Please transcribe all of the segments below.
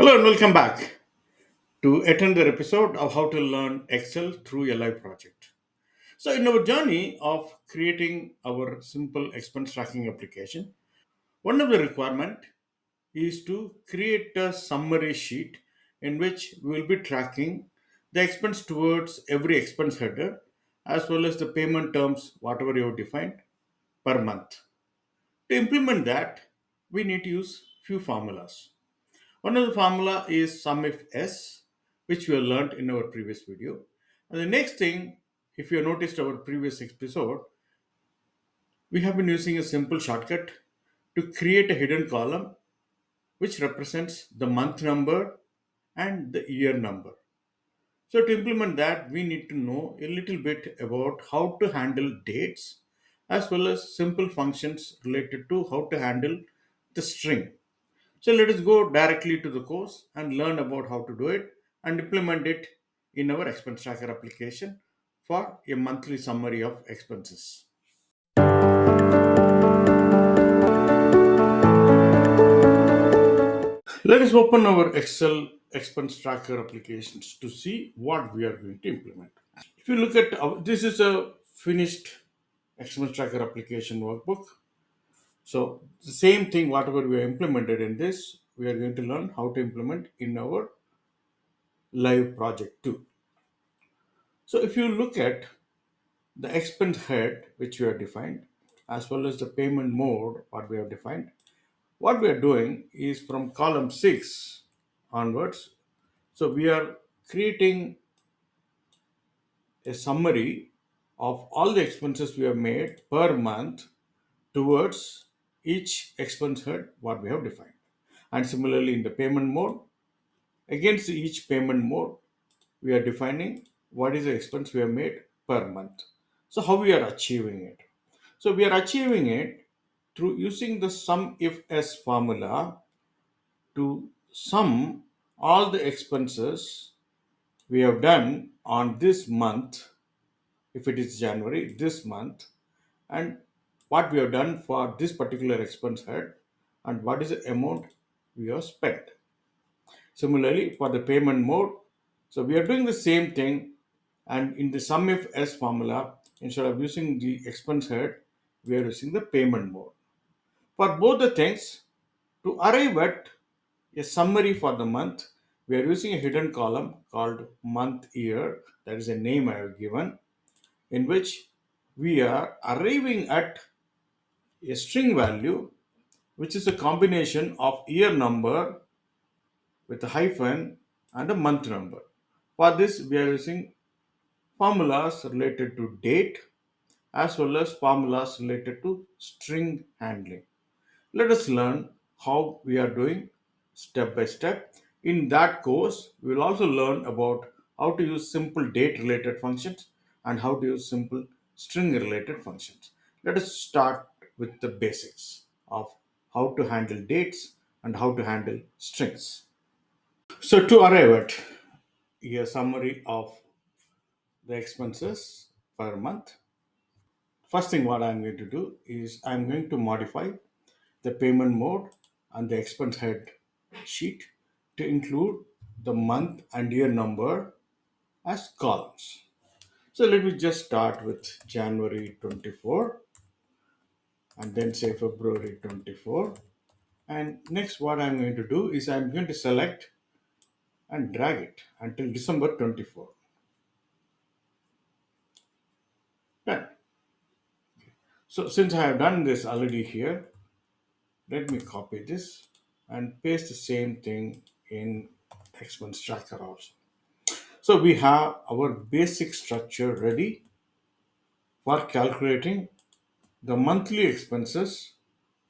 Hello and welcome back to yet another episode of How to Learn Excel through a live project. So, in our journey of creating our simple expense tracking application, one of the requirement is to create a summary sheet in which we will be tracking the expense towards every expense header as well as the payment terms, whatever you have defined per month. To implement that, we need to use few formulas. One of the formula is SUMIFS, which we have learned in our previous video. And the next thing, if you noticed our previous episode, we have been using a simple shortcut to create a hidden column which represents the month number and the year number. So to implement that, we need to know a little bit about how to handle dates as well as simple functions related to how to handle the string. So let us go directly to the course and learn about how to do it and implement it in our expense tracker application for a monthly summary of expenses. Let us open our Excel expense tracker applications to see what we are going to implement. If you look at this is a finished expense tracker application workbook. So the same thing, whatever we have implemented in this, we are going to learn how to implement in our live project too. So if you look at the expense head which we have defined as well as the payment mode what we have defined, what we are doing is from column 6 onwards. So we are creating a summary of all the expenses we have made per month towards each expense head what we have defined. And similarly in the payment mode, against each payment mode, we are defining what is the expense we have made per month. So how we are achieving it? So we are achieving it through using the SUMIFS formula to sum all the expenses we have done on this month, if it is January, this month, and what we have done for this particular expense head, and what is the amount we have spent. Similarly, for the payment mode, so we are doing the same thing, and in the SUMIFS formula, instead of using the expense head, we are using the payment mode. For both the things, to arrive at a summary for the month, we are using a hidden column called month year, that is a name I have given, in which we are arriving at a string value which is a combination of year number with a hyphen and a month number. For this, we are using formulas related to date as well as formulas related to string handling. Let us learn how we are doing step by step. In that course, we will also learn about how to use simple date related functions and how to use simple string related functions. Let us start with the basics of how to handle dates and how to handle strings. So, to arrive at a summary of the expenses per month, first thing what I'm going to do is I'm going to modify the payment mode and the expense head sheet to include the month and year number as columns. So let me just start with January 24 and then say February 24. And next, what I'm going to do is I'm going to select and drag it until December 24. Done. So since I have done this already here, let me copy this and paste the same thing in expense tracker also. So we have our basic structure ready for calculating the monthly expenses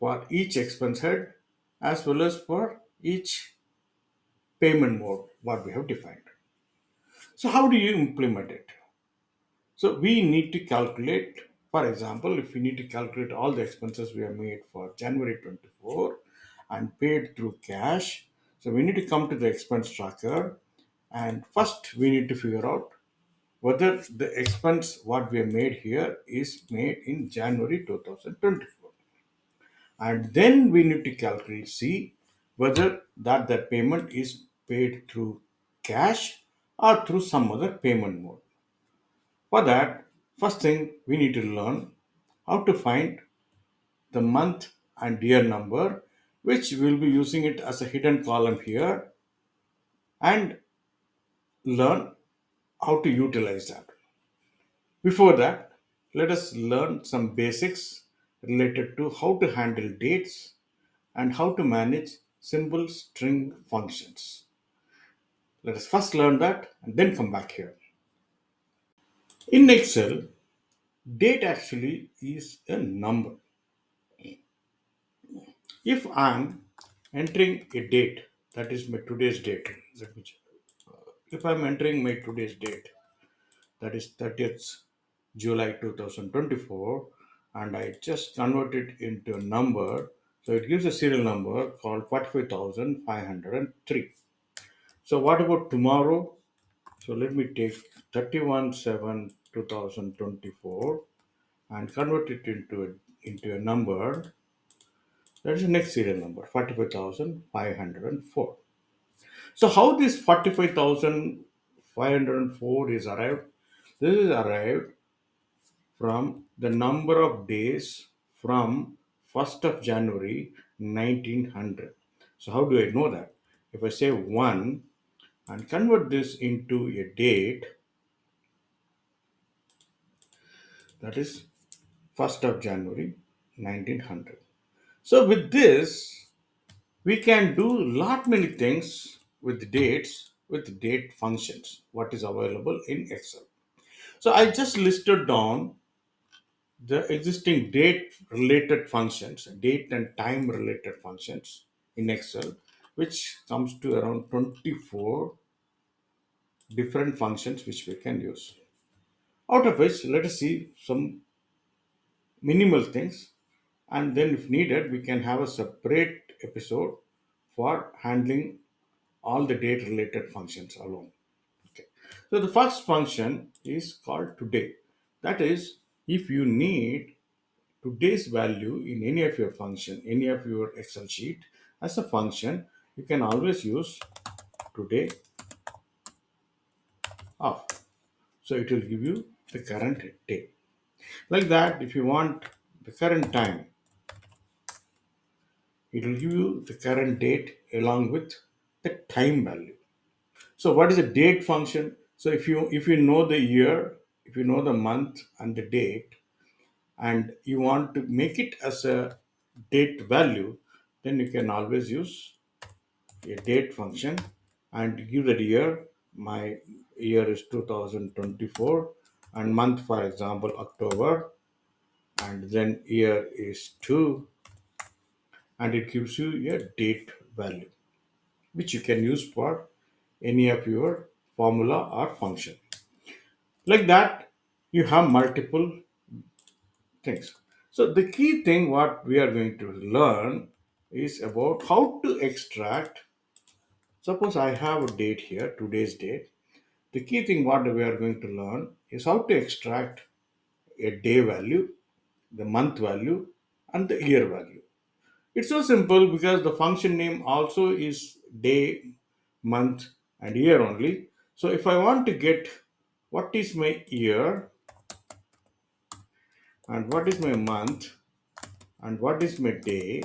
for each expense head as well as for each payment mode what we have defined. So how do you implement it? So we need to calculate, for example, if we need to calculate all the expenses we have made for January 24 and paid through cash, so we need to come to the expense tracker and first we need to figure out whether the expense what we have made here is made in January 2024. And then we need to calculate, see whether that payment is paid through cash or through some other payment mode. For that, first thing we need to learn how to find the month and year number, which we'll be using it as a hidden column here, and learn how to utilize that. Before that, let us learn some basics related to how to handle dates and how to manage simple string functions. Let us first learn that and then come back here. In Excel, date actually is a number. If I'm entering a date, that is my today's date, let me check. If I'm entering my today's date, that is 30th July 2024, and I just convert it into a number, so it gives a serial number called 45,503. So what about tomorrow? So let me take 31 7 2024 and convert it into a number. That is the next serial number 45,504. So how this 45,504 is arrived? This is arrived from the number of days from 1st of January 1900. So how do I know that? If I say 1 and convert this into a date, that is 1st of January 1900. So with this, we can do lot many things with dates, with date functions, what is available in Excel. So I just listed down the existing date related functions, date and time related functions in Excel, which comes to around 24 different functions which we can use. Out of which, let us see some minimal things, and then if needed we can have a separate episode for handling all the date related functions alone. Okay, so the first function is called today. That is, if you need today's value in any of your function, any of your Excel sheet as a function, you can always use today of. So it will give you the current day. Like that, if you want the current time, it will give you the current date along with the time value. So what is a date function? So if you know the year, if you know the month and the date, and you want to make it as a date value, then you can always use a date function and give the year. My year is 2024 and month, for example, October, and then year is 2, and it gives you a date value which you can use for any of your formula or function. Like that, you have multiple things. So the key thing what we are going to learn is about how to extract. Suppose I have a date here, today's date. The key thing what we are going to learn is how to extract a day value, the month value, and the year value. It's so simple because the function name also is day, month, and year only. So if I want to get what is my year and what is my month and what is my day,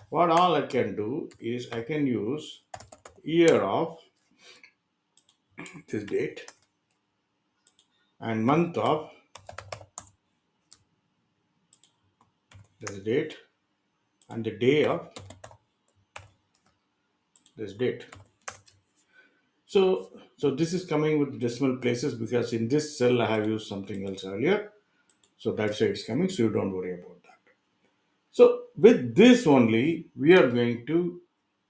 what all I can do is I can use year of this date and month of this date and the day of this date. So this is coming with decimal places because in this cell I have used something else earlier. So that's why it's coming. So you don't worry about that. So with this only, we are going to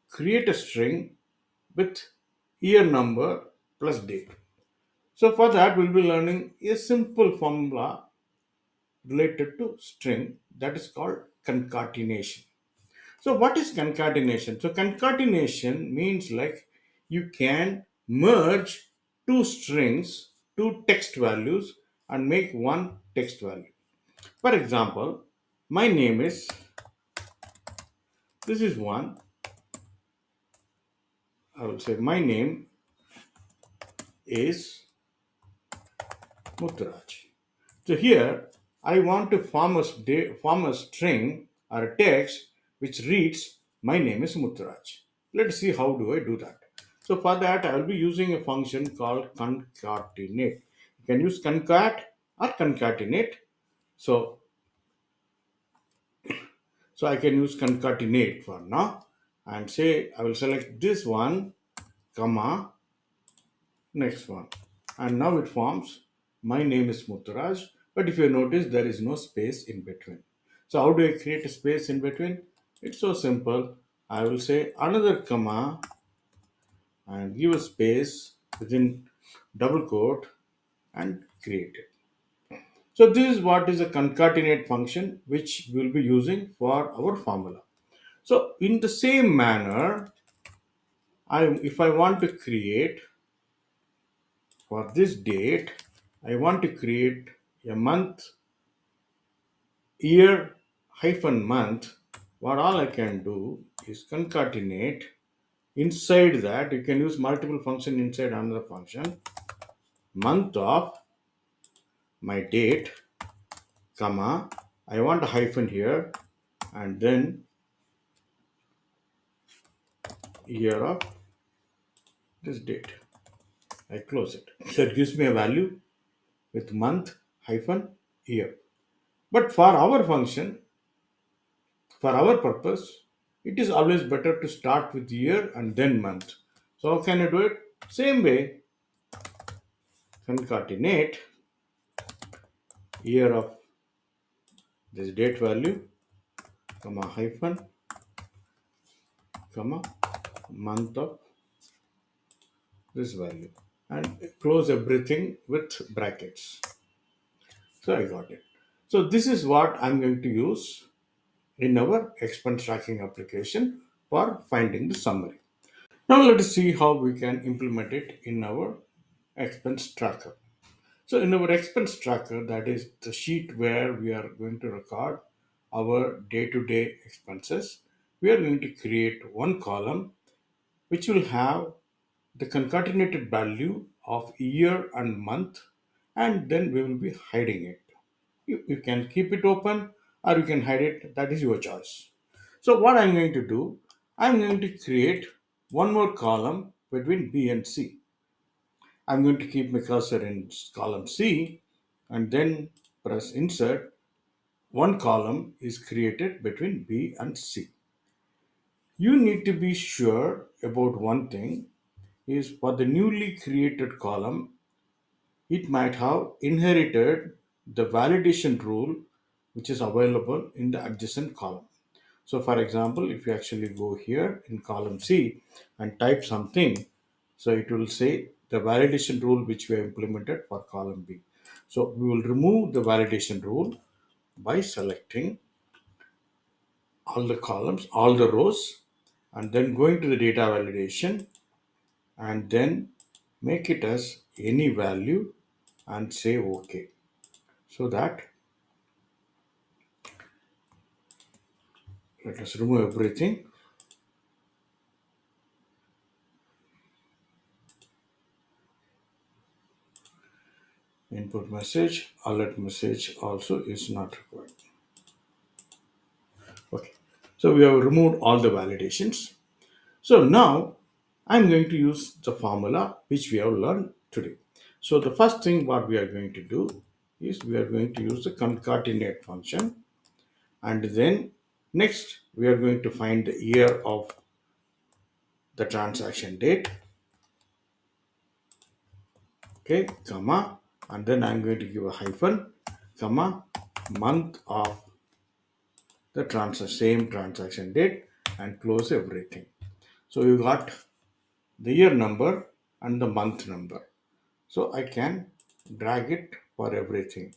create a string with year number plus date. So for that, we'll be learning a simple formula related to string that is called concatenation. So what is concatenation? So concatenation means like you can merge two strings, two text values, and make one text value. For example, my name is, this is one, I will say my name is Mutturaj. So here I want to form a string or a text which reads my name is Mutturaj. Let's see how do I do that. So for that I will be using a function called concatenate. You can use concat or concatenate. So I can use concatenate for now and say I will select this one, comma, next one. And now it forms my name is Mutturaj. But if you notice, there is no space in between. So how do I create a space in between? It's so simple. I will say another comma and give a space within double quote and create it. So this is what is a concatenate function which we'll be using for our formula. So in the same manner, if I want to create for this date, I want to create a month, year hyphen month. What all I can do is concatenate. Inside that, you can use multiple function inside another function. Month of my date, comma. I want a hyphen here, and then year of this date. I close it. So it gives me a value with month hyphen year. But for our function, for our purpose, it is always better to start with year and then month. So how can I do it? Same way, concatenate year of this date value, comma hyphen, comma month of this value, and close everything with brackets. So I got it. So this is what I'm going to use in our expense tracking application for finding the summary. Now let us see how we can implement it in our expense tracker. So in our expense tracker, that is the sheet where we are going to record our day-to-day expenses, we are going to create one column which will have the concatenated value of year and month, and then we will be hiding it. You can keep it open or you can hide it, that is your choice. So what I'm going to do, I'm going to create one more column between B and C. I'm going to keep my cursor in column C and then press insert. One column is created between B and C. You need to be sure about one thing is for the newly created column, it might have inherited the validation rule which is available in the adjacent column. So for example, if you actually go here in column C and type something, so it will say the validation rule which we have implemented for column B. So we will remove the validation rule by selecting all the columns, all the rows, and then going to the data validation and then make it as any value and say OK. So that let us remove everything. Input message, alert message also is not required. Okay, so we have removed all the validations. So now I'm going to use the formula which we have learned today. So the first thing what we are going to do is we are going to use the concatenate function, and then next we are going to find the year of the transaction date, okay, comma, and then I'm going to give a hyphen, comma, month of the same transaction date and close everything. So you got the year number and the month number. So I can drag it for everything.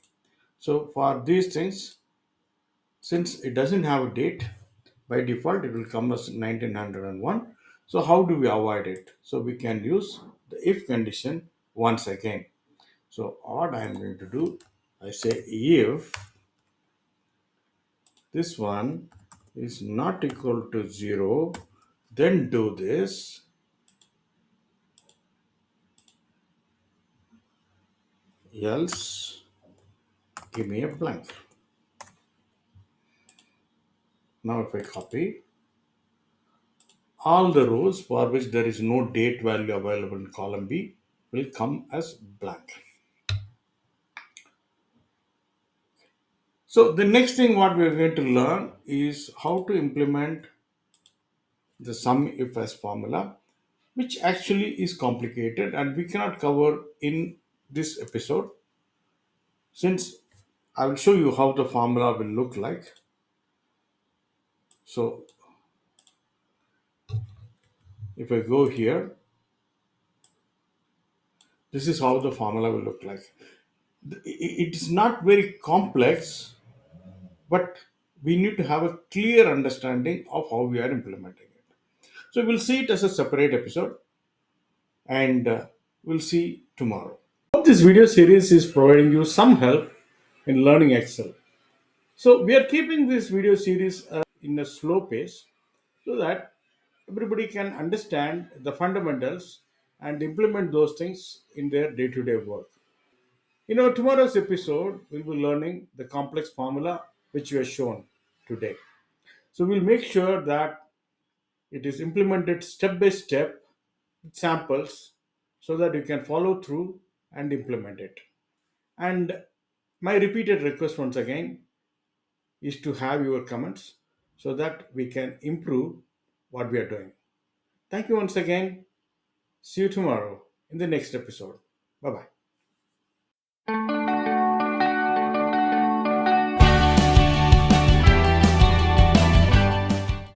So for these things, since it doesn't have a date, by default it will come as 1901. So how do we avoid it? So we can use the if condition once again. So what I am going to do, I say if this one is not equal to 0, then do this. else give me a blank. Now if I copy, all the rows for which there is no date value available in column B will come as blank. So the next thing what we are going to learn is how to implement the SUMIFS formula, which actually is complicated and we cannot cover in this episode, since I will show you how the formula will look like. So if I go here, this is how the formula will look like. It is not very complex, but we need to have a clear understanding of how we are implementing it. So we'll see it as a separate episode, and we'll see tomorrow. Hope this video series is providing you some help in learning Excel. So we are keeping this video series in a slow pace so that everybody can understand the fundamentals and implement those things in their day-to-day work. Tomorrow's episode we'll be learning the complex formula which we have shown today. So we'll make sure that it is implemented step by step with samples so that you can follow through and implement it. And my repeated request once again is to have your comments so that we can improve what we are doing. Thank you once again. See you tomorrow in the next episode. Bye bye.